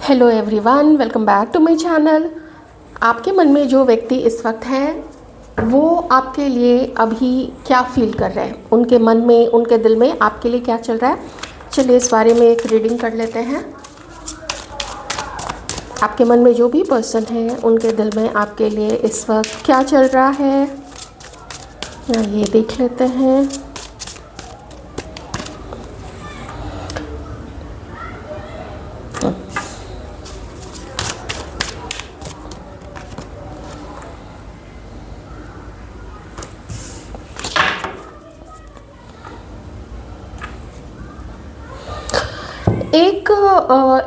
Hello everyone, welcome back to my channel. आपके मन में जो व्यक्ति इस वक्त हैं वो आपके लिए अभी क्या फील कर रहे हैं, उनके मन में, उनके दिल में आपके लिए क्या चल रहा है। चलिए इस बारे में एक रीडिंग कर लेते हैं। आपके मन में जो भी पर्सन है उनके दिल में आपके लिए इस वक्त क्या चल रहा है, ये देख लेते हैं।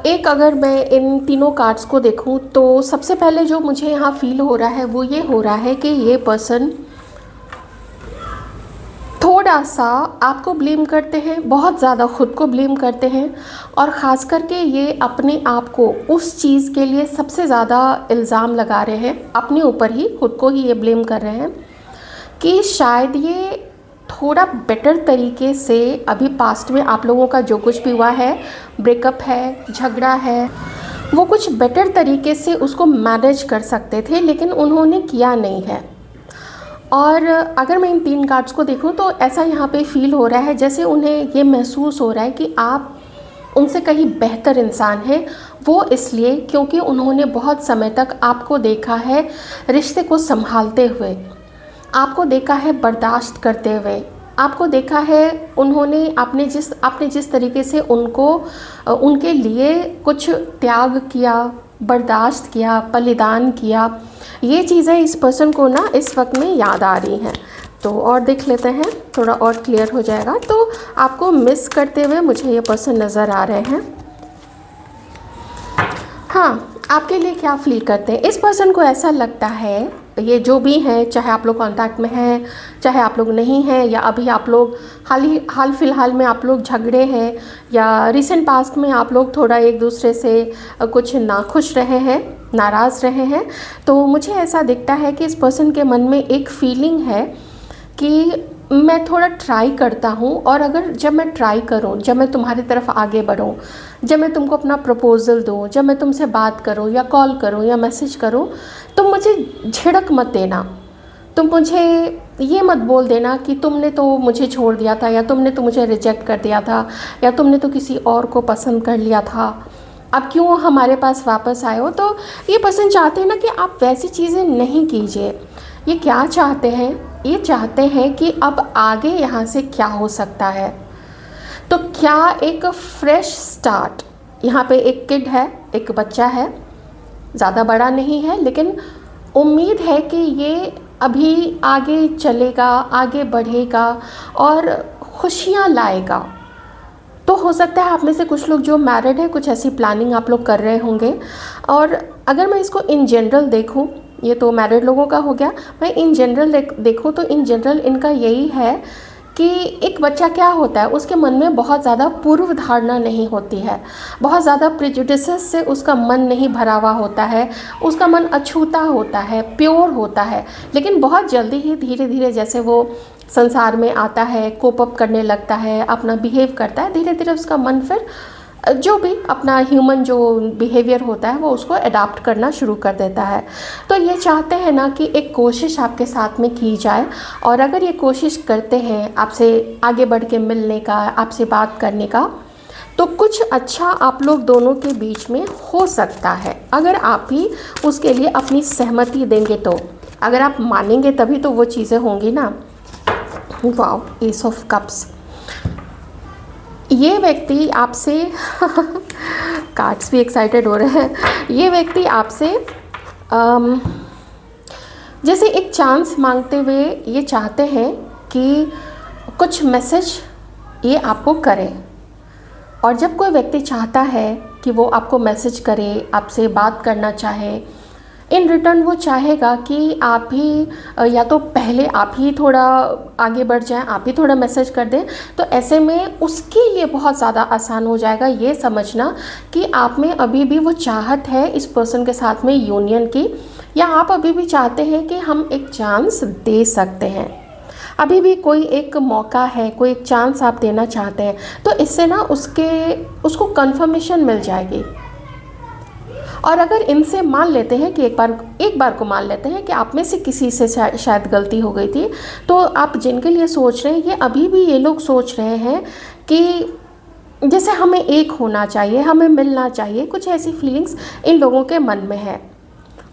एक अगर मैं इन तीनों कार्ड्स को देखूं तो सबसे पहले जो मुझे यहाँ फील हो रहा है वो ये हो रहा है कि ये पर्सन थोड़ा सा आपको ब्लेम करते हैं, बहुत ज़्यादा ख़ुद को ब्लेम करते हैं, और ख़ास करके ये अपने आप को उस चीज़ के लिए सबसे ज़्यादा इल्ज़ाम लगा रहे हैं, अपने ऊपर ही खुद को ही ये ब्लेम कर रहे हैं कि शायद ये थोड़ा बेटर तरीके से अभी पास्ट में आप लोगों का जो कुछ भी हुआ है, ब्रेकअप है, झगड़ा है, वो कुछ बेटर तरीके से उसको मैनेज कर सकते थे, लेकिन उन्होंने किया नहीं है। और अगर मैं इन तीन कार्ड्स को देखूं तो ऐसा यहाँ पे फील हो रहा है जैसे उन्हें ये महसूस हो रहा है कि आप उनसे कहीं बेहतर इंसान हैं। वो इसलिए क्योंकि उन्होंने बहुत समय तक आपको देखा है रिश्ते को संभालते हुए, आपको देखा है बर्दाश्त करते हुए, आपको देखा है उन्होंने आपने जिस तरीके से उनके लिए कुछ त्याग किया, बर्दाश्त किया, बलिदान किया, ये चीज़ें इस पर्सन को ना इस वक्त में याद आ रही हैं। तो और देख लेते हैं, थोड़ा और क्लियर हो जाएगा। तो आपको मिस करते हुए मुझे ये पर्सन नज़र आ रहे हैं। हाँ, आपके लिए क्या फील करते हैं इस पर्सन को। ऐसा लगता है ये जो भी हैं, चाहे आप लोग कांटेक्ट में हैं, चाहे आप लोग नहीं हैं, या अभी आप लोग हाल फिलहाल में आप लोग झगड़े हैं, या रिसेंट पास्ट में आप लोग थोड़ा एक दूसरे से कुछ नाखुश रहे हैं, नाराज़ रहे हैं, तो मुझे ऐसा दिखता है कि इस पर्सन के मन में एक फीलिंग है कि मैं थोड़ा ट्राई करता हूँ, और अगर जब मैं ट्राई करूँ, जब मैं तुम्हारी तरफ आगे बढ़ूँ, जब मैं तुमको अपना प्रपोज़ल दूँ, जब मैं तुमसे बात करूँ या कॉल करूँ या मैसेज करूँ, तुम मुझे झिड़क मत देना। तुम मुझे ये मत बोल देना कि तुमने तो मुझे छोड़ दिया था, या तुमने तो मुझे रिजेक्ट कर दिया था, या तुमने तो किसी और को पसंद कर लिया था, अब क्यों हमारे पास वापस आए हो। तो ये पर्सन चाहते हैं ना कि आप वैसी चीज़ें नहीं कीजिए। ये क्या चाहते हैं, ये चाहते हैं कि अब आगे यहाँ से क्या हो सकता है। तो क्या एक फ्रेश स्टार्ट, यहाँ पे एक किड है, एक बच्चा है, ज़्यादा बड़ा नहीं है, लेकिन उम्मीद है कि ये अभी आगे चलेगा, आगे बढ़ेगा और खुशियाँ लाएगा। तो हो सकता है आप में से कुछ लोग जो मैरिड है, कुछ ऐसी प्लानिंग आप लोग कर रहे होंगे। और अगर मैं इसको इन जनरल देखूं, ये तो मैरिड लोगों का हो गया, मैं इन जनरल देखूं तो इन जनरल इनका यही है कि एक बच्चा क्या होता है, उसके मन में बहुत ज़्यादा पूर्व धारणा नहीं होती है, बहुत ज़्यादा प्रेजुडिसेस से उसका मन नहीं भरा हुआ होता है, उसका मन अछूता होता है, प्योर होता है, लेकिन बहुत जल्दी ही धीरे धीरे जैसे वो संसार में आता है, कोप अप करने लगता है, अपना बिहेव करता है, धीरे धीरे उसका मन फिर जो भी अपना ह्यूमन जो बिहेवियर होता है वो उसको अडाप्ट करना शुरू कर देता है। तो ये चाहते हैं ना कि एक कोशिश आपके साथ में की जाए, और अगर ये कोशिश करते हैं आपसे आगे बढ़ के मिलने का, आपसे बात करने का, तो कुछ अच्छा आप लोग दोनों के बीच में हो सकता है, अगर आप भी उसके लिए अपनी सहमति देंगे। तो अगर आप मानेंगे तभी तो वो चीज़ें होंगी ना। Wow, S of cups. ये व्यक्ति आपसे कार्ड्स भी एक्साइटेड हो रहे हैं। ये व्यक्ति आपसे जैसे एक चांस मांगते हुए ये चाहते हैं कि कुछ मैसेज ये आपको करे। और जब कोई व्यक्ति चाहता है कि वो आपको मैसेज करे, आपसे बात करना चाहे, इन रिटर्न वो चाहेगा कि आप ही या तो पहले आप ही थोड़ा आगे बढ़ जाएं, आप ही थोड़ा मैसेज कर दें। तो ऐसे में उसके लिए बहुत ज़्यादा आसान हो जाएगा ये समझना कि आप में अभी भी वो चाहत है इस पर्सन के साथ में यूनियन की, या आप अभी भी चाहते हैं कि हम एक चांस दे सकते हैं, अभी भी कोई एक मौका है, कोई एक चांस आप देना चाहते हैं। तो इससे ना उसको कंफर्मेशन मिल जाएगी। और अगर इनसे मान लेते हैं कि एक बार को मान लेते हैं कि आप में से किसी से शायद गलती हो गई थी, तो आप जिनके लिए सोच रहे हैं ये अभी भी ये लोग सोच रहे हैं कि जैसे हमें एक होना चाहिए, हमें मिलना चाहिए, कुछ ऐसी फीलिंग्स इन लोगों के मन में है।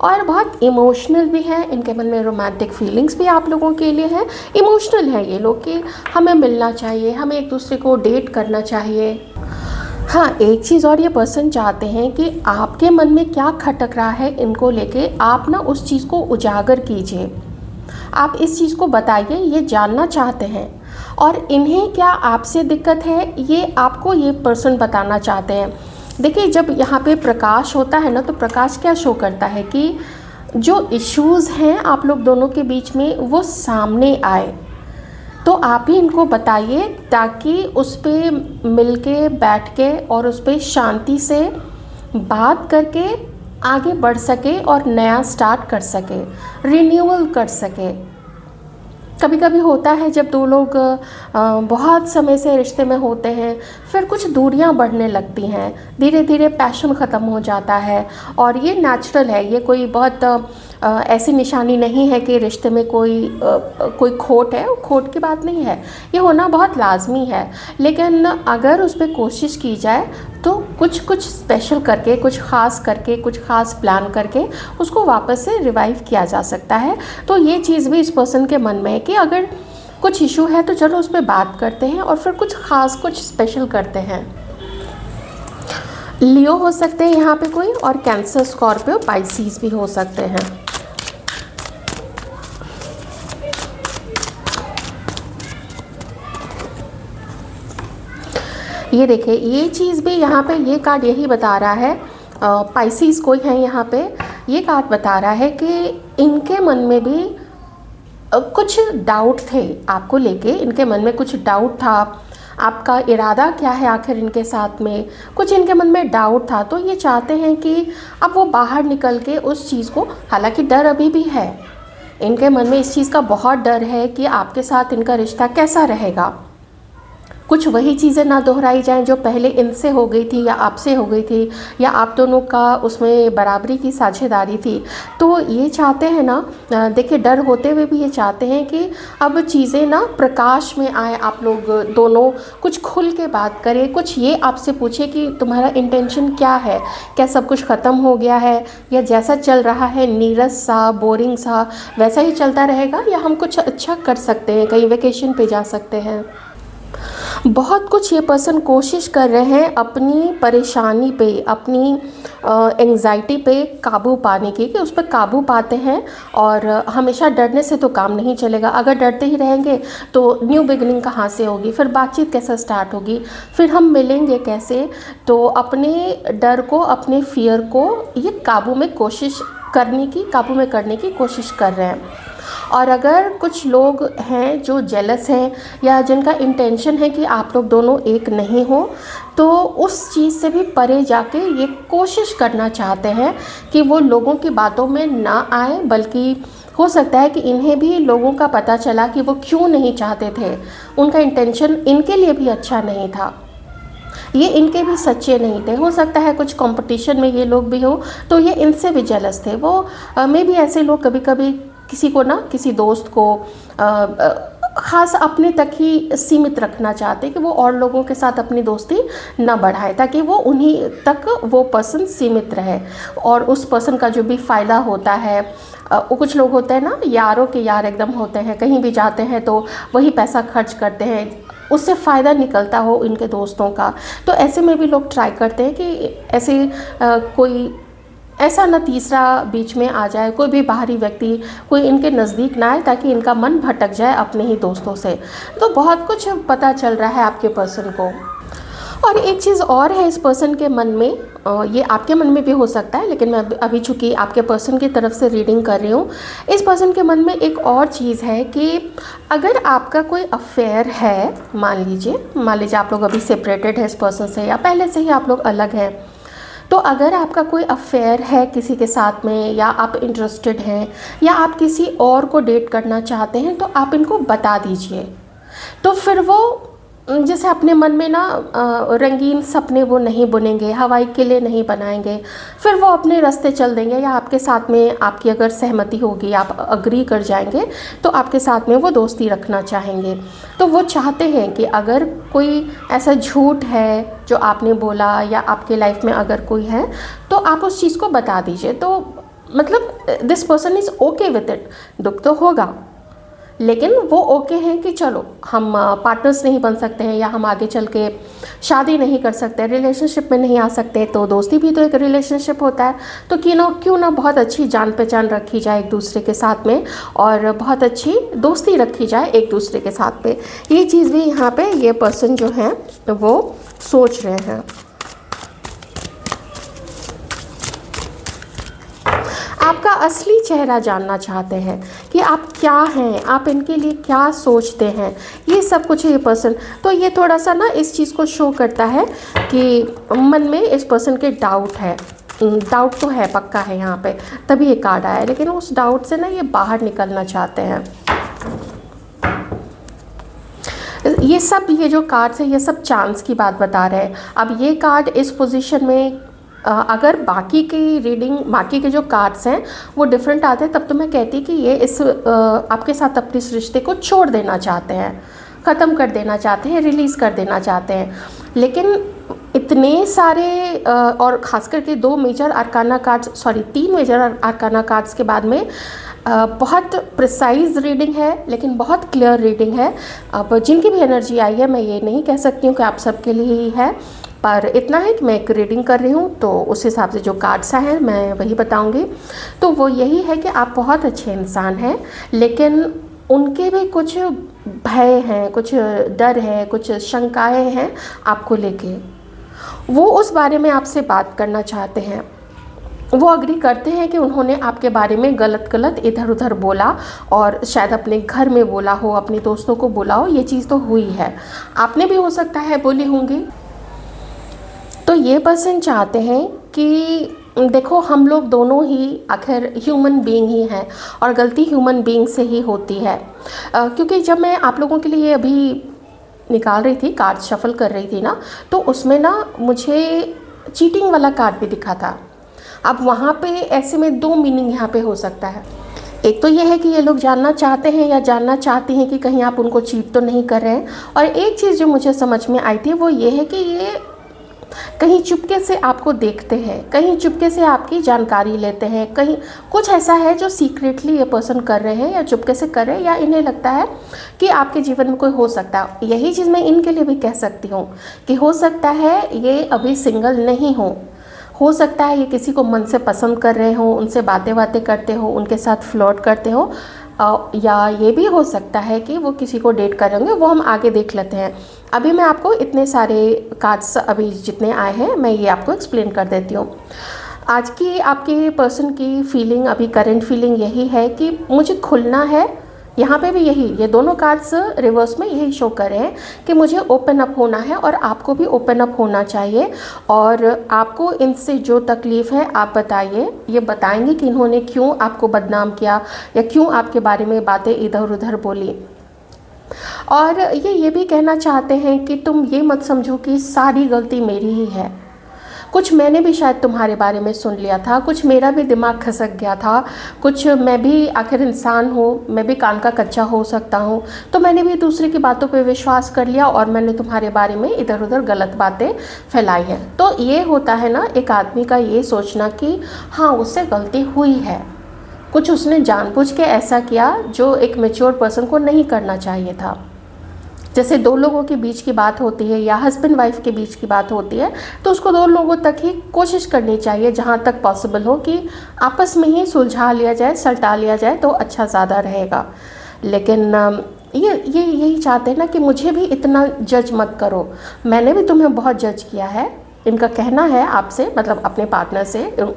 और बहुत इमोशनल भी है, इनके मन में रोमांटिक फीलिंग्स भी आप लोगों के लिए हैं। इमोशनल है ये लोग कि हमें मिलना चाहिए, हमें एक दूसरे को डेट करना चाहिए। हाँ, एक चीज़ और ये पर्सन चाहते हैं कि आपके मन में क्या खटक रहा है इनको लेके, आप ना उस चीज़ को उजागर कीजिए, आप इस चीज़ को बताइए, ये जानना चाहते हैं। और इन्हें क्या आपसे दिक्कत है ये आपको ये पर्सन बताना चाहते हैं। देखिए, जब यहाँ पे प्रकाश होता है ना, तो प्रकाश क्या शो करता है कि जो इश्यूज़ हैं आप लोग दोनों के बीच में वो सामने आए। तो आप ही इनको बताइए ताकि उस पे मिल के बैठ के और उस पे शांति से बात करके आगे बढ़ सके और नया स्टार्ट कर सके, रिन्यूअल कर सके। कभी कभी होता है जब दो लोग बहुत समय से रिश्ते में होते हैं, फिर कुछ दूरियां बढ़ने लगती हैं, धीरे धीरे पैशन ख़त्म हो जाता है। और ये नेचुरल है, ये कोई बहुत ऐसी निशानी नहीं है कि रिश्ते में कोई खोट है, खोट की बात नहीं है, ये होना बहुत लाजमी है। लेकिन अगर उस पर कोशिश की जाए तो कुछ स्पेशल करके, कुछ ख़ास करके, कुछ ख़ास प्लान करके उसको वापस से रिवाइव किया जा सकता है। तो ये चीज़ भी इस पर्सन के मन में है कि अगर कुछ इशू है तो चलो उस पर बात करते हैं और फिर कुछ ख़ास, कुछ स्पेशल करते हैं। लियो हो सकते हैं यहाँ पे कोई, और कैंसर, स्कॉर्पियो, पाइसिस भी हो सकते हैं। ये देखिए, ये चीज़ भी यहाँ पे, ये कार्ड यही बता रहा है, पाइसिस कोई है यहाँ पे, ये कार्ड बता रहा है कि इनके मन में भी कुछ डाउट थे आपको लेके, इनके मन में कुछ डाउट था, आपका इरादा क्या है आखिर इनके साथ में, कुछ इनके मन में डाउट था। तो ये चाहते हैं कि अब वो बाहर निकल के उस चीज़ को, हालांकि डर अभी भी है इनके मन में, इस चीज़ का बहुत डर है कि आपके साथ इनका रिश्ता कैसा रहेगा, कुछ वही चीज़ें ना दोहराई जाएं जो पहले इनसे हो गई थी या आपसे हो गई थी, या आप दोनों का उसमें बराबरी की साझेदारी थी। तो ये चाहते हैं ना, देखिए, डर होते हुए भी ये चाहते हैं कि अब चीज़ें ना प्रकाश में आए, आप लोग दोनों कुछ खुल के बात करें, कुछ ये आपसे पूछे कि तुम्हारा इंटेंशन क्या है, क्या सब कुछ ख़त्म हो गया है, या जैसा चल रहा है नीरस सा, बोरिंग सा, वैसा ही चलता रहेगा, या हम कुछ अच्छा कर सकते हैं, कहीं वेकेशन पे जा सकते हैं। बहुत कुछ ये पर्सन कोशिश कर रहे हैं अपनी परेशानी पे, अपनी एंग्जाइटी पे काबू पाने की, कि उस पर काबू पाते हैं। और हमेशा डरने से तो काम नहीं चलेगा, अगर डरते ही रहेंगे तो न्यू बिगनिंग कहाँ से होगी, फिर बातचीत कैसे स्टार्ट होगी, फिर हम मिलेंगे कैसे। तो अपने डर को, अपने फियर को ये काबू में करने की कोशिश कर रहे हैं। और अगर कुछ लोग हैं जो जेलस हैं या जिनका इंटेंशन है कि आप लोग दोनों एक नहीं हो, तो उस चीज़ से भी परे जाके ये कोशिश करना चाहते हैं कि वो लोगों की बातों में ना आए, बल्कि हो सकता है कि इन्हें भी लोगों का पता चला कि वो क्यों नहीं चाहते थे, उनका इंटेंशन इनके लिए भी अच्छा नहीं था, ये इनके भी सच्चे नहीं थे। हो सकता है कुछ कंपटीशन में ये लोग भी हो, तो ये इनसे भी जेलस थे। वो मे भी ऐसे लोग कभी कभी किसी को ना, किसी दोस्त को ख़ास अपने तक ही सीमित रखना चाहते कि वो और लोगों के साथ अपनी दोस्ती ना बढ़ाए, ताकि वो उन्हीं तक वो पर्सन सीमित रहे। और उस पर्सन का जो भी फ़ायदा होता है, वो कुछ लोग होते हैं ना, यारों के यार एकदम होते हैं, कहीं भी जाते हैं तो वही पैसा खर्च करते हैं, उससे फ़ायदा निकलता हो इनके दोस्तों का। तो ऐसे में भी लोग ट्राई करते हैं कि ऐसे कोई ऐसा ना तीसरा बीच में आ जाए, कोई भी बाहरी व्यक्ति कोई इनके नज़दीक ना आए, ताकि इनका मन भटक जाए अपने ही दोस्तों से। तो बहुत कुछ पता चल रहा है आपके पर्सन को। और एक चीज़ और है इस पर्सन के मन में, ये आपके मन में भी हो सकता है, लेकिन मैं अभी चूँकि आपके पर्सन की तरफ से रीडिंग कर रही हूँ, इस पर्सन के मन में एक और चीज़ है कि अगर आपका कोई अफेयर है, मान लीजिए आप लोग अभी सेपरेटेड है इस पर्सन से, या पहले से ही आप लोग अलग हैं, तो अगर आपका कोई अफेयर है किसी के साथ में, या आप इंटरेस्टेड हैं, या आप किसी और को डेट करना चाहते हैं, तो आप इनको बता दीजिए। तो फिर वो जैसे अपने मन में ना रंगीन सपने वो नहीं बुनेंगे, हवाई किले नहीं बनाएंगे, फिर वो अपने रास्ते चल देंगे, या आपके साथ में आपकी अगर सहमति होगी, आप अग्री कर जाएंगे तो आपके साथ में वो दोस्ती रखना चाहेंगे। तो वो चाहते हैं कि अगर कोई ऐसा झूठ है जो आपने बोला या आपके लाइफ में अगर कोई है तो आप उस चीज़ को बता दीजिए। तो मतलब this person is okay with it. दुख तो होगा, लेकिन वो ओके हैं कि चलो हम पार्टनर्स नहीं बन सकते हैं, या हम आगे चल के शादी नहीं कर सकते, रिलेशनशिप में नहीं आ सकते, तो दोस्ती भी तो एक रिलेशनशिप होता है। तो क्यों ना बहुत अच्छी जान पहचान रखी जाए एक दूसरे के साथ में, और बहुत अच्छी दोस्ती रखी जाए एक दूसरे के साथ में। ये चीज़ भी यहाँ पे ये पर्सन जो है वो सोच रहे हैं। आपका असली चेहरा जानना चाहते हैं कि आप क्या हैं, आप इनके लिए क्या सोचते हैं, ये सब कुछ ये पर्सन। तो ये थोड़ा सा ना इस चीज़ को शो करता है कि मन में इस पर्सन के डाउट है। डाउट तो है, पक्का है यहाँ पे, तभी ये कार्ड आया है। लेकिन उस डाउट से ना ये बाहर निकलना चाहते हैं। ये जो कार्ड्स है ये सब चांस की बात बता रहे हैं। अब ये कार्ड इस पोजीशन में अगर बाकी के जो कार्ड्स हैं वो डिफरेंट आते हैं, तब तो मैं कहती कि ये आपके साथ अपने इस रिश्ते को छोड़ देना चाहते हैं, ख़त्म कर देना चाहते हैं, रिलीज़ कर देना चाहते हैं। लेकिन इतने सारे और ख़ास करके 3 मेजर आर्काना कार्ड्स के बाद में बहुत प्रिसाइज रीडिंग है, लेकिन बहुत क्लियर रीडिंग है। अब जिनकी भी एनर्जी आई है, मैं ये नहीं कह सकती हूँ कि आप सबके लिए ही है, पर इतना है कि मैं एक रीडिंग कर रही हूँ तो उस हिसाब से जो कार्ड्स हैं मैं वही बताऊँगी। तो वो यही है कि आप बहुत अच्छे इंसान हैं, लेकिन उनके भी कुछ भय हैं, कुछ डर है, कुछ शंकाएं हैं आपको लेके। वो उस बारे में आपसे बात करना चाहते हैं। वो अग्री करते हैं कि उन्होंने आपके बारे में गलत इधर उधर बोला, और शायद अपने घर में बोला हो, अपने दोस्तों को बोला हो, ये चीज़ तो हुई है, आपने भी हो सकता है बोली होंगी। तो ये पर्सन चाहते हैं कि देखो, हम लोग दोनों ही आखिर ह्यूमन बीइंग ही हैं, और गलती ह्यूमन बीइंग से ही होती है। क्योंकि जब मैं आप लोगों के लिए अभी निकाल रही थी, कार्ड शफल कर रही थी ना, तो उसमें ना मुझे चीटिंग वाला कार्ड भी दिखा था। अब वहाँ पे ऐसे में 2 मीनिंग यहाँ पे हो सकता है। एक तो ये है कि ये लोग जानना चाहते हैं या जानना चाहती हैं कि कहीं आप उनको चीट तो नहीं कर रहे हैं, और एक चीज़ जो मुझे समझ में आई थी वो ये है कि ये कहीं चुपके से आपको देखते हैं, कहीं चुपके से आपकी जानकारी लेते हैं, कहीं कुछ ऐसा है जो सीक्रेटली ये पर्सन कर रहे हैं, या चुपके से कर रहे हैं, या इन्हें लगता है कि आपके जीवन में कोई हो सकता है। यही चीज़ मैं इनके लिए भी कह सकती हूँ कि हो सकता है ये अभी सिंगल नहीं हो सकता है ये किसी को मन से पसंद कर रहे हो, उनसे बातें करते हो, उनके साथ फ्लर्ट करते हो, या ये भी हो सकता है कि वो किसी को डेट करेंगे। वो हम आगे देख लेते हैं। अभी मैं आपको इतने सारे कार्ड्स अभी जितने आए हैं मैं ये आपको एक्सप्लेन कर देती हूँ। आज की आपके पर्सन की फीलिंग, अभी करंट फीलिंग यही है कि मुझे खुलना है। यहाँ पे भी यही, ये दोनों कार्ड्स रिवर्स में यही शो कर रहे हैं कि मुझे ओपन अप होना है, और आपको भी ओपन अप होना चाहिए। और आपको इनसे जो तकलीफ़ है आप बताइए, ये बताएंगे कि इन्होंने क्यों आपको बदनाम किया या क्यों आपके बारे में बातें इधर उधर बोली। और ये भी कहना चाहते हैं कि तुम ये मत समझो कि सारी गलती मेरी ही है। कुछ मैंने भी शायद तुम्हारे बारे में सुन लिया था, कुछ मेरा भी दिमाग खसक गया था, कुछ मैं भी आखिर इंसान हूँ, मैं भी कान का कच्चा हो सकता हूँ, तो मैंने भी दूसरे की बातों पे विश्वास कर लिया और मैंने तुम्हारे बारे में इधर उधर गलत बातें फैलाई हैं। तो ये होता है ना एक आदमी का ये सोचना कि हाँ उससे गलती हुई है, कुछ उसने जानबूझ के ऐसा किया जो एक मैच्योर पर्सन को नहीं करना चाहिए था। जैसे 2 लोगों के बीच की बात होती है या हस्बैंड वाइफ के बीच की बात होती है, तो उसको 2 लोगों तक ही कोशिश करनी चाहिए, जहाँ तक पॉसिबल हो कि आपस में ही सुलझा लिया जाए, सलटा लिया जाए तो अच्छा ज़्यादा रहेगा। लेकिन ये यही चाहते हैं ना कि मुझे भी इतना जज मत करो, मैंने भी तुम्हें बहुत जज किया है। इनका कहना है आपसे, मतलब अपने पार्टनर से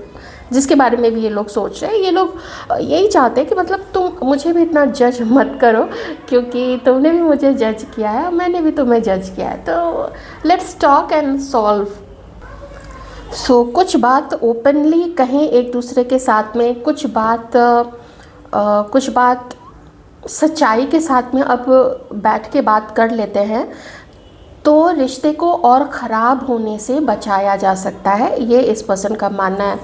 जिसके बारे में भी ये लोग सोच रहे हैं, ये लोग यही चाहते हैं कि मतलब तुम मुझे भी इतना जज मत करो, क्योंकि तुमने भी मुझे जज किया है और मैंने भी तुम्हें जज किया है। तो लेट्स टॉक एंड सॉल्व। सो कुछ बात ओपनली कहें एक दूसरे के साथ में, कुछ बात सच्चाई के साथ में अब बैठ के बात कर लेते हैं। तो रिश्ते को और ख़राब होने से बचाया जा सकता है, ये इस पर्सन का मानना है।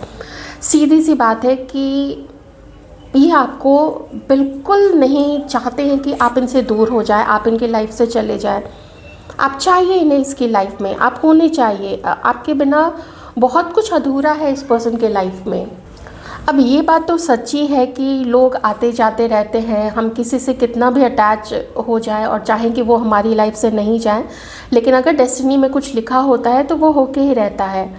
सीधी सी बात है कि ये आपको बिल्कुल नहीं चाहते हैं कि आप इनसे दूर हो जाए, आप इनकी लाइफ से चले जाए। आप चाहिए इन्हें इसकी लाइफ में, आप होने चाहिए। आपके बिना बहुत कुछ अधूरा है इस पर्सन के लाइफ में। अब ये बात तो सच्ची है कि लोग आते जाते रहते हैं, हम किसी से कितना भी अटैच हो जाए और चाहें कि वो हमारी लाइफ से नहीं जाए, लेकिन अगर डेस्टिनी में कुछ लिखा होता है तो वो होके ही रहता है।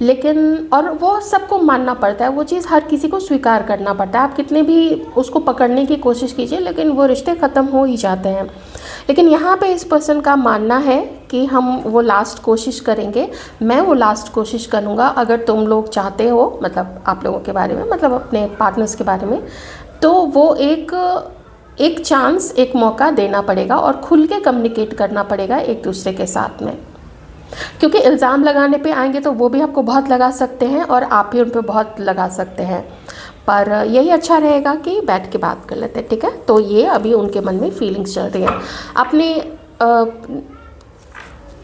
लेकिन और वो सबको मानना पड़ता है, वो चीज़ हर किसी को स्वीकार करना पड़ता है। आप कितने भी उसको पकड़ने की कोशिश कीजिए, लेकिन वो रिश्ते ख़त्म हो ही जाते हैं। लेकिन यहाँ पे इस पर्सन का मानना है कि हम वो लास्ट कोशिश करेंगे, मैं वो लास्ट कोशिश करूँगा। अगर तुम लोग चाहते हो, मतलब आप लोगों के बारे में, मतलब अपने पार्टनर्स के बारे में, तो वो एक चांस, एक मौका देना पड़ेगा और खुल के कम्युनिकेट करना पड़ेगा एक दूसरे के साथ में। क्योंकि इल्ज़ाम लगाने पे आएंगे तो वो भी आपको बहुत लगा सकते हैं और आप भी उन पे बहुत लगा सकते हैं। पर यही अच्छा रहेगा कि बैठ के बात कर लेते हैं, ठीक है। तो ये अभी उनके मन में फीलिंग्स चल रही हैं, अपने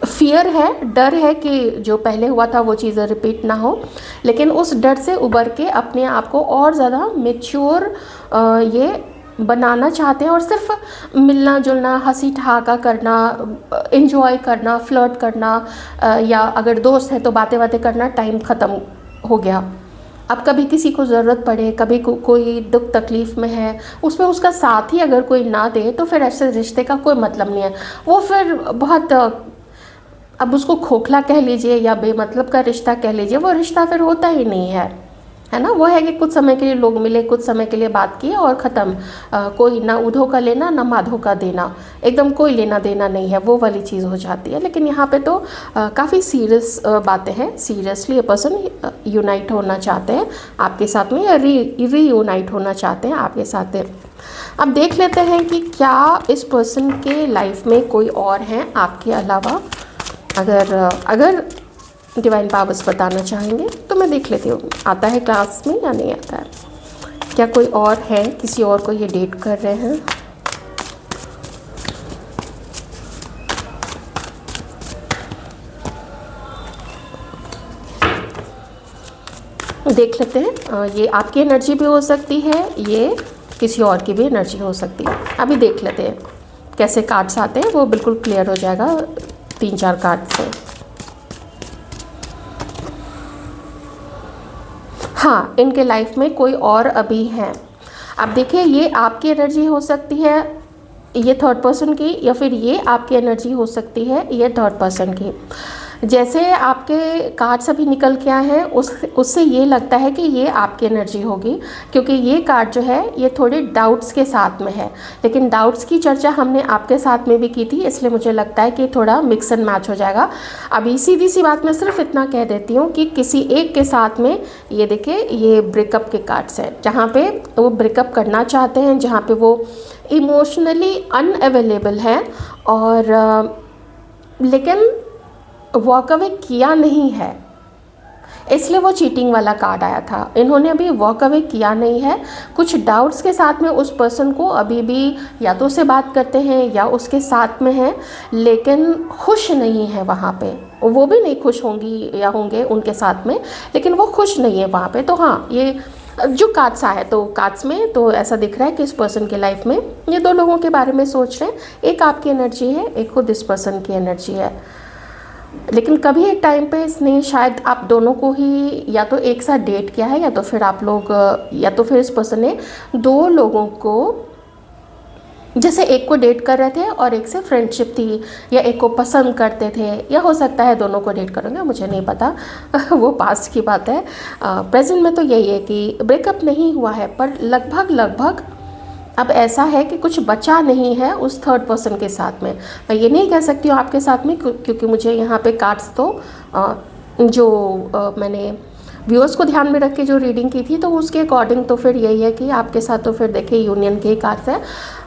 फियर है, डर है कि जो पहले हुआ था वो चीज़ें रिपीट ना हो। लेकिन उस डर से उबर के अपने आप को और ज़्यादा मैच्योर ये बनाना चाहते हैं और सिर्फ मिलना जुलना, हंसी ठहाका करना, एंजॉय करना, फ्लर्ट करना, या अगर दोस्त है तो बातें बातें करना, टाइम ख़त्म हो गया। अब कभी किसी को ज़रूरत पड़े, कभी कोई दुख तकलीफ़ में है, उसमें उसका साथ ही अगर कोई ना दे तो फिर ऐसे रिश्ते का कोई मतलब नहीं है। वो फिर बहुत, अब उसको खोखला कह लीजिए या बेमतलब का रिश्ता कह लीजिए, वो रिश्ता फिर होता ही नहीं है ना। वो है कि कुछ समय के लिए लोग मिले, कुछ समय के लिए बात की और ख़त्म। कोई ना उधो का लेना ना माधो का देना, एकदम कोई लेना देना नहीं है, वो वाली चीज़ हो जाती है। लेकिन यहाँ पे तो काफ़ी सीरियस बातें हैं। सीरियसली ये पर्सन यूनाइट होना चाहते हैं आपके साथ में, या रीयूनाइट होना चाहते हैं आपके साथ में। अब देख लेते हैं कि क्या इस पर्सन के लाइफ में कोई और है आपके अलावा। अगर डिवाइन पावर्स बताना चाहेंगे तो मैं देख लेती हूँ आता है क्लास में या नहीं आता है। क्या कोई और है, किसी और को ये डेट कर रहे हैं। देख लेते हैं, ये आपकी एनर्जी भी हो सकती है, ये किसी और की भी एनर्जी हो सकती है। अभी देख लेते हैं कैसे कार्ड्स आते हैं, वो बिल्कुल क्लियर हो जाएगा 3-4 कार्ड से। हाँ, इनके लाइफ में कोई और अभी है। अब देखिए, ये आपकी एनर्जी हो सकती है, ये थर्ड पर्सन की, या फिर ये आपकी एनर्जी हो सकती है, ये थर्ड पर्सन की। जैसे आपके कार्ड्स अभी निकल के आए हैं उससे ये लगता है कि ये आपकी एनर्जी होगी, क्योंकि ये कार्ड जो है ये थोड़े डाउट्स के साथ में है। लेकिन डाउट्स की चर्चा हमने आपके साथ में भी की थी, इसलिए मुझे लगता है कि थोड़ा मिक्स एंड मैच हो जाएगा। अभी सीधी सी बात मैं सिर्फ इतना कह देती हूँ कि किसी एक के साथ में, ये देखिए ये ब्रेकअप के कार्ड्स हैं, जहाँ पे वो ब्रेकअप करना चाहते हैं, जहाँ पे वो इमोशनली अनअवेलेबल हैं, और लेकिन वॉक अवे किया नहीं है, इसलिए वो चीटिंग वाला कार्ड आया था। इन्होंने अभी वॉक अवे किया नहीं है, कुछ डाउट्स के साथ में उस पर्सन को अभी भी या तो उससे बात करते हैं या उसके साथ में हैं, लेकिन खुश नहीं है वहाँ पे। वो भी नहीं खुश होंगी या होंगे उनके साथ में, लेकिन वो खुश नहीं है वहाँ पे। तो हाँ, ये जो कार्ड्स आए तो कार्ड्स में तो ऐसा दिख रहा है कि इस पर्सन के लाइफ में ये 2 लोगों के बारे में सोच रहे हैं। एक आपकी एनर्जी है, एक खुद इस पर्सन की एनर्जी है। लेकिन कभी एक टाइम पे इसने शायद आप दोनों को ही या तो एक साथ डेट किया है, या तो फिर आप लोग, या तो फिर इस पर्सन ने 2 लोगों को, जैसे एक को डेट कर रहे थे और एक से फ्रेंडशिप थी, या एक को पसंद करते थे, या हो सकता है दोनों को डेट करेंगे, मुझे नहीं पता वो पास्ट की बात है। प्रेजेंट में तो यही है कि ब्रेकअप नहीं हुआ है, पर लगभग अब ऐसा है कि कुछ बचा नहीं है उस थर्ड पर्सन के साथ में। मैं ये नहीं कह सकती हूँ आपके साथ में, क्योंकि मुझे यहाँ पे कार्ड्स तो मैंने व्यूअर्स को ध्यान में रख के जो रीडिंग की थी तो उसके अकॉर्डिंग तो फिर यही है कि आपके साथ तो फिर देखिए यूनियन के ही कार्ड्स हैं।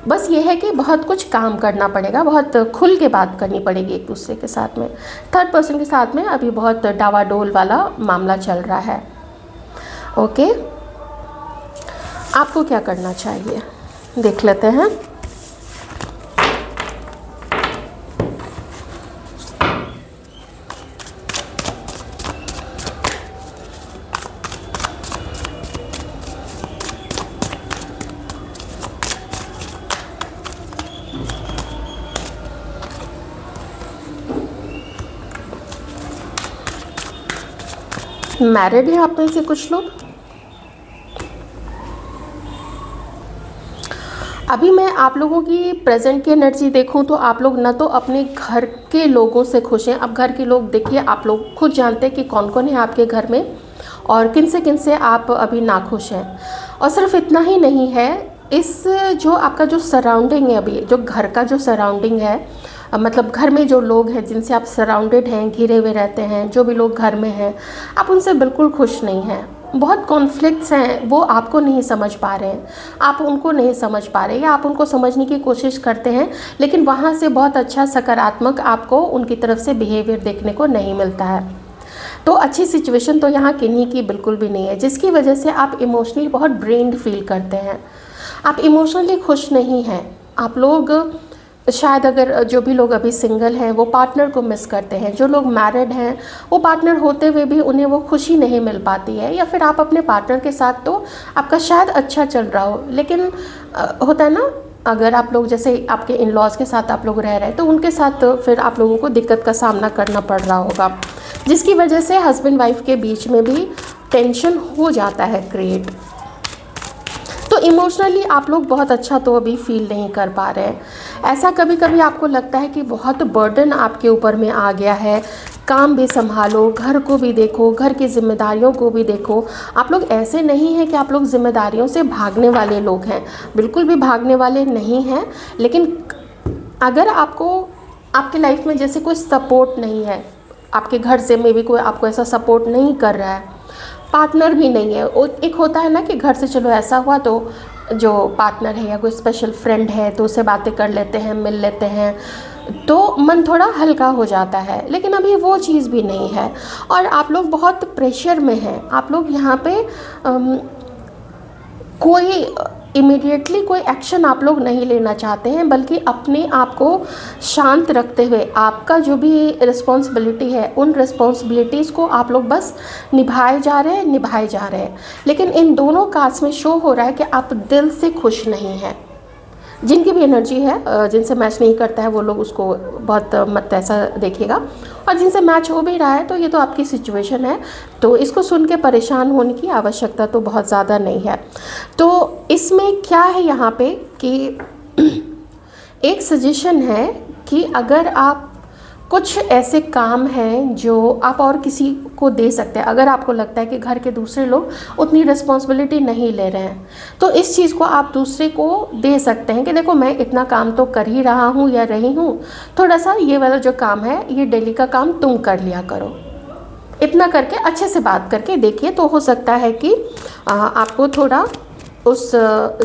बस ये है कि बहुत कुछ काम करना पड़ेगा, बहुत खुल के बात करनी पड़ेगी एक दूसरे के साथ में। थर्ड पर्सन के साथ में अभी बहुत डावाडोल वाला मामला चल रहा है। ओके, आपको क्या करना चाहिए देख लेते हैं। मैरिड हैं आप में से कुछ लोग। अभी मैं आप लोगों की प्रेजेंट की एनर्जी देखूं तो आप लोग ना तो अपने घर के लोगों से खुश हैं। अब घर के लोग देखिए, आप लोग खुद जानते हैं कि कौन कौन है आपके घर में और किन से आप अभी नाखुश हैं। और सिर्फ इतना ही नहीं है, इस जो आपका जो सराउंडिंग है, अभी जो घर का जो सराउंडिंग है, मतलब घर में जो लोग हैं जिनसे आप सराउंडेड हैं, घिरे हुए रहते हैं, जो भी लोग घर में हैं, आप उनसे बिल्कुल खुश नहीं हैं। बहुत कॉन्फ्लिक्ट्स हैं, वो आपको नहीं समझ पा रहे हैं, आप उनको नहीं समझ पा रहे, या आप उनको समझने की कोशिश करते हैं लेकिन वहाँ से बहुत अच्छा सकारात्मक आपको उनकी तरफ से बिहेवियर देखने को नहीं मिलता है। तो अच्छी सिचुएशन तो यहाँ किन्हीं की बिल्कुल भी नहीं है, जिसकी वजह से आप इमोशनली बहुत ड्रेन्ड फील करते हैं। आप इमोशनली खुश नहीं हैं। आप लोग शायद, अगर जो भी लोग अभी सिंगल हैं वो पार्टनर को मिस करते हैं, जो लोग मैरिड हैं वो पार्टनर होते हुए भी उन्हें वो खुशी नहीं मिल पाती है, या फिर आप अपने पार्टनर के साथ तो आपका शायद अच्छा चल रहा हो, लेकिन होता है ना, अगर आप लोग जैसे आपके इन लॉज के साथ आप लोग रह रहे हैं तो उनके साथ फिर आप लोगों को दिक्कत का सामना करना पड़ रहा होगा, जिसकी वजह से हस्बैंड वाइफ के बीच में भी टेंशन हो जाता है क्रिएट। तो इमोशनली आप लोग बहुत अच्छा तो अभी फील नहीं कर पा रहे हैं। ऐसा कभी कभी आपको लगता है कि बहुत बर्डन आपके ऊपर में आ गया है, काम भी संभालो, घर को भी देखो, घर की जिम्मेदारियों को भी देखो। आप लोग ऐसे नहीं हैं कि आप लोग जिम्मेदारियों से भागने वाले लोग हैं, बिल्कुल भी भागने वाले नहीं हैं। लेकिन अगर आपको आपके लाइफ में जैसे कोई सपोर्ट नहीं है, आपके घर से में भी कोई आपको ऐसा सपोर्ट नहीं कर रहा है, पार्टनर भी नहीं है, और एक होता है ना कि घर से चलो ऐसा हुआ तो जो पार्टनर है या कोई स्पेशल फ्रेंड है तो उससे बातें कर लेते हैं, मिल लेते हैं, तो मन थोड़ा हल्का हो जाता है। लेकिन अभी वो चीज़ भी नहीं है और आप लोग बहुत प्रेशर में हैं। आप लोग यहाँ पे कोई इमीडिएटली कोई एक्शन आप लोग नहीं लेना चाहते हैं, बल्कि अपने आप को शांत रखते हुए आपका जो भी रिस्पॉन्सिबिलिटी है उन रिस्पॉन्सिबिलिटीज़ को आप लोग बस निभाए जा रहे हैं। लेकिन इन दोनों काज में शो हो रहा है कि आप दिल से खुश नहीं हैं। जिनकी भी एनर्जी है, जिनसे मैच नहीं करता है वो लोग उसको बहुत मत ऐसा देखिएगा, और जिनसे मैच हो भी रहा है तो ये तो आपकी सिचुएशन है, तो इसको सुन के परेशान होने की आवश्यकता तो बहुत ज़्यादा नहीं है। तो इसमें क्या है यहाँ पे कि एक सजेशन है कि अगर आप कुछ ऐसे काम हैं जो आप और किसी को दे सकते हैं, अगर आपको लगता है कि घर के दूसरे लोग उतनी रिस्पॉन्सिबिलिटी नहीं ले रहे हैं, तो इस चीज़ को आप दूसरे को दे सकते हैं कि देखो मैं इतना काम तो कर ही रहा हूँ या रही हूँ, थोड़ा सा ये वाला जो काम है ये डेली का काम तुम कर लिया करो। इतना करके अच्छे से बात करके देखिए, तो हो सकता है कि आपको थोड़ा उस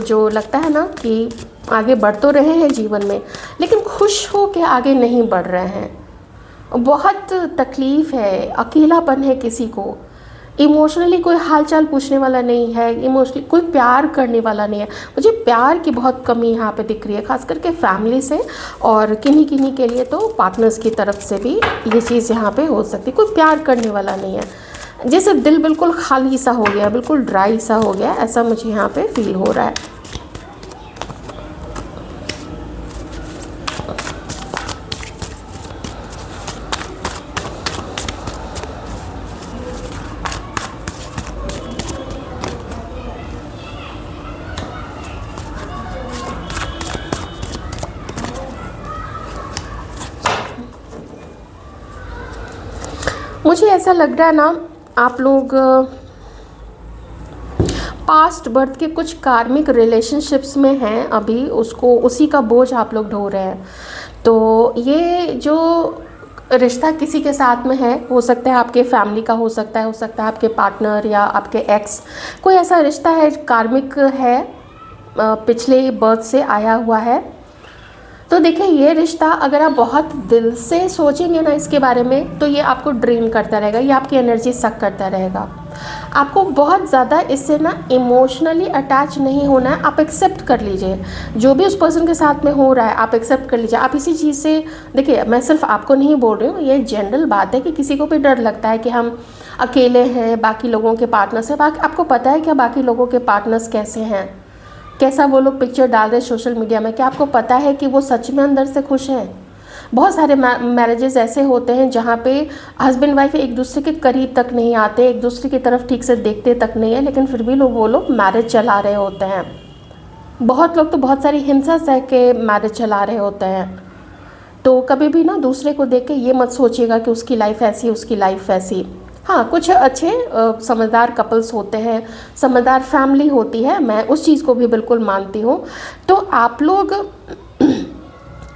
जो लगता है ना कि आगे बढ़ तो रहे हैं जीवन में लेकिन खुश हो के आगे नहीं बढ़ रहे हैं, बहुत तकलीफ़ है, अकेलापन है, किसी को इमोशनली कोई हालचाल पूछने वाला नहीं है, इमोशनली कोई प्यार करने वाला नहीं है। मुझे प्यार की बहुत कमी यहाँ पे दिख रही है, खास करके फैमिली से, और किन्हीं के लिए तो पार्टनर्स की तरफ से भी ये चीज़ यहाँ पे हो सकती है। कोई प्यार करने वाला नहीं है, जैसे दिल बिल्कुल खाली सा हो गया, बिल्कुल ड्राई सा हो गया, ऐसा मुझे यहाँ पे फील हो रहा है। मुझे ऐसा लग रहा है ना, आप लोग पास्ट बर्थ के कुछ कार्मिक रिलेशनशिप्स में हैं अभी, उसको उसी का बोझ आप लोग ढो रहे हैं। तो ये जो रिश्ता किसी के साथ में है, हो सकता है आपके फैमिली का, हो सकता है आपके पार्टनर या आपके एक्स, कोई ऐसा रिश्ता है कार्मिक है, पिछले बर्थ से आया हुआ है। तो देखिए ये रिश्ता अगर आप बहुत दिल से सोचेंगे ना इसके बारे में, तो ये आपको ड्रेन करता रहेगा, ये आपकी एनर्जी सक करता रहेगा। आपको बहुत ज़्यादा इससे ना इमोशनली अटैच नहीं होना है। आप एक्सेप्ट कर लीजिए जो भी उस पर्सन के साथ में हो रहा है, आप एक्सेप्ट कर लीजिए। आप इसी चीज़ से, देखिए मैं सिर्फ आपको नहीं बोल रही हूँ, ये जनरल बात है कि किसी को भी डर लगता है कि हम अकेले हैं बाकी लोगों के पार्टनर से। बाकी आपको पता है क्या बाकी लोगों के पार्टनर्स कैसे हैं, कैसा वो लोग पिक्चर डाल रहे हैं सोशल मीडिया में, क्या आपको पता है कि वो सच में अंदर से खुश हैं? बहुत सारे मैरिजेस ऐसे होते हैं जहाँ पे हस्बैंड वाइफ एक दूसरे के करीब तक नहीं आते, एक दूसरे की तरफ ठीक से देखते तक नहीं है, लेकिन फिर भी वो लोग मैरिज चला रहे होते हैं। बहुत लोग तो बहुत सारी हिंसा सह के मैरिज चला रहे होते हैं। तो कभी भी ना दूसरे को देख के ये मत सोचिएगा कि उसकी लाइफ ऐसी, उसकी लाइफ ऐसी। हाँ, कुछ अच्छे समझदार कपल्स होते हैं, समझदार फैमिली होती है, मैं उस चीज़ को भी बिल्कुल मानती हूँ। तो आप लोग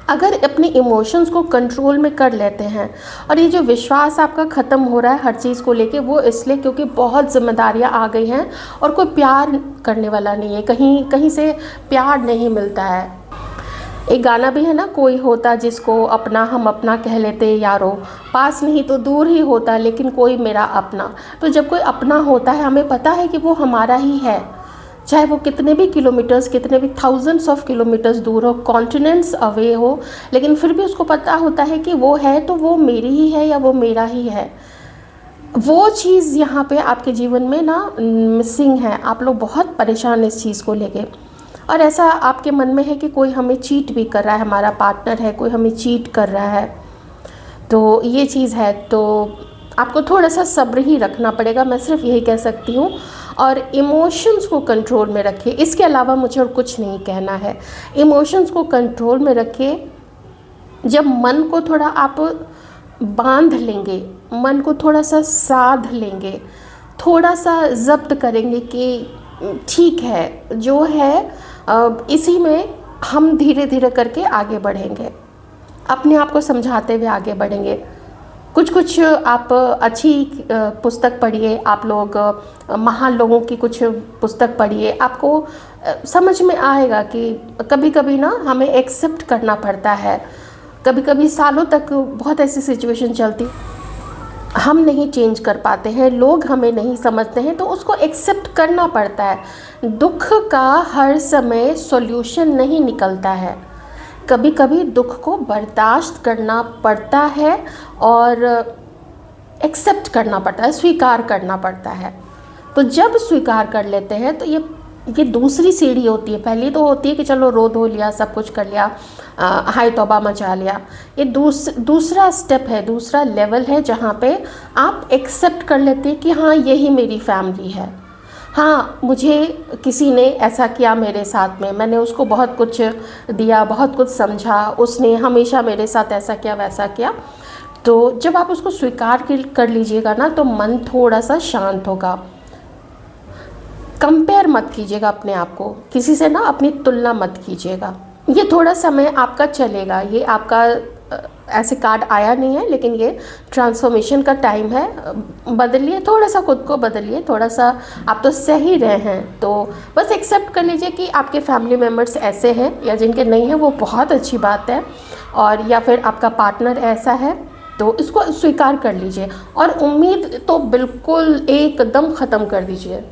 अगर अपने इमोशंस को कंट्रोल में कर लेते हैं, और ये जो विश्वास आपका ख़त्म हो रहा है हर चीज़ को लेके, वो इसलिए क्योंकि बहुत जिम्मेदारियाँ आ गई हैं और कोई प्यार करने वाला नहीं है, कहीं कहीं से प्यार नहीं मिलता है। एक गाना भी है ना, कोई होता जिसको अपना हम अपना कह लेते यारो, पास नहीं तो दूर ही होता लेकिन कोई मेरा अपना। तो जब कोई अपना होता है, हमें पता है कि वो हमारा ही है, चाहे वो कितने भी किलोमीटर्स, कितने भी थाउजेंड्स ऑफ किलोमीटर्स दूर हो, कॉन्टिनेंट्स अवे हो, लेकिन फिर भी उसको पता होता है कि वो है तो वो मेरी ही है या वो मेरा ही है। वो चीज़ यहाँ पे आपके जीवन में ना मिसिंग है। आप लोग बहुत परेशान इस चीज़ को लेके, और ऐसा आपके मन में है कि कोई हमें चीट भी कर रहा है, हमारा पार्टनर है, कोई हमें चीट कर रहा है। तो ये चीज़ है, तो आपको थोड़ा सा सब्र ही रखना पड़ेगा, मैं सिर्फ यही कह सकती हूँ। और इमोशंस को कंट्रोल में रखिए, इसके अलावा मुझे और कुछ नहीं कहना है। इमोशंस को कंट्रोल में रखिए। जब मन को थोड़ा आप बांध लेंगे, मन को थोड़ा सा साध लेंगे, थोड़ा सा जब्त करेंगे कि ठीक है जो है, इसी में हम धीरे धीरे करके आगे बढ़ेंगे, अपने आप को समझाते हुए आगे बढ़ेंगे। कुछ आप अच्छी पुस्तक पढ़िए, आप लोग महान लोगों की कुछ पुस्तक पढ़िए, आपको समझ में आएगा कि कभी कभी ना हमें एक्सेप्ट करना पड़ता है। कभी कभी सालों तक बहुत ऐसी सिचुएशन चलती, हम नहीं चेंज कर पाते हैं, लोग हमें नहीं समझते हैं, तो उसको एक्सेप्ट करना पड़ता है। दुख का हर समय सॉल्यूशन नहीं निकलता है, कभी कभी दुख को बर्दाश्त करना पड़ता है और एक्सेप्ट करना पड़ता है, स्वीकार करना पड़ता है। तो जब स्वीकार कर लेते हैं तो ये दूसरी सीढ़ी होती है। पहली तो होती है कि चलो रो धो लिया, सब कुछ कर लिया, हाय तौबा मचा लिया। ये दूसरा स्टेप है, दूसरा लेवल है, जहाँ पे आप एक्सेप्ट कर लेते हैं कि हाँ यही मेरी फैमिली है, हाँ मुझे किसी ने ऐसा किया मेरे साथ में, मैंने उसको बहुत कुछ दिया, बहुत कुछ समझा, उसने हमेशा मेरे साथ ऐसा किया वैसा किया। तो जब आप उसको स्वीकार कर लीजिएगा ना, तो मन थोड़ा सा शांत होगा। कंपेयर मत कीजिएगा अपने आप को किसी से ना, अपनी तुलना मत कीजिएगा। ये थोड़ा समय आपका चलेगा, ये आपका ऐसे कार्ड आया नहीं है, लेकिन ये ट्रांसफॉर्मेशन का टाइम है। बदलिए, थोड़ा सा खुद को बदलिए, थोड़ा सा आप तो सही रहे हैं, तो बस एक्सेप्ट कर लीजिए कि आपके फैमिली मेम्बर्स ऐसे हैं, या जिनके नहीं हैं वो बहुत अच्छी बात है, और या फिर आपका पार्टनर ऐसा है, तो इसको स्वीकार कर लीजिए। और उम्मीद तो बिल्कुल एकदम ख़त्म कर दीजिए,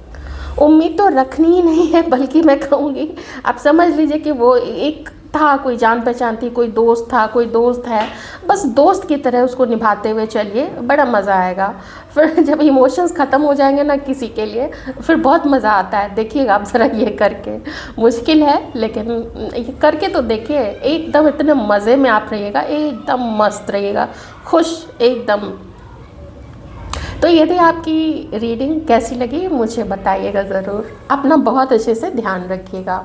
उम्मीद तो रखनी ही नहीं है, बल्कि मैं कहूँगी आप समझ लीजिए कि वो एक था, कोई जान पहचान थी, कोई दोस्त था, कोई दोस्त है, बस दोस्त की तरह उसको निभाते हुए चलिए, बड़ा मज़ा आएगा। फिर जब इमोशंस ख़त्म हो जाएंगे ना किसी के लिए, फिर बहुत मज़ा आता है। देखिएगा आप ज़रा ये करके, मुश्किल है लेकिन ये करके तो देखिए, एकदम इतने मज़े में आप रहिएगा, एकदम मस्त रहिएगा, खुश एकदम। तो यदि आपकी रीडिंग कैसी लगी मुझे बताइएगा ज़रूर। अपना बहुत अच्छे से ध्यान रखिएगा।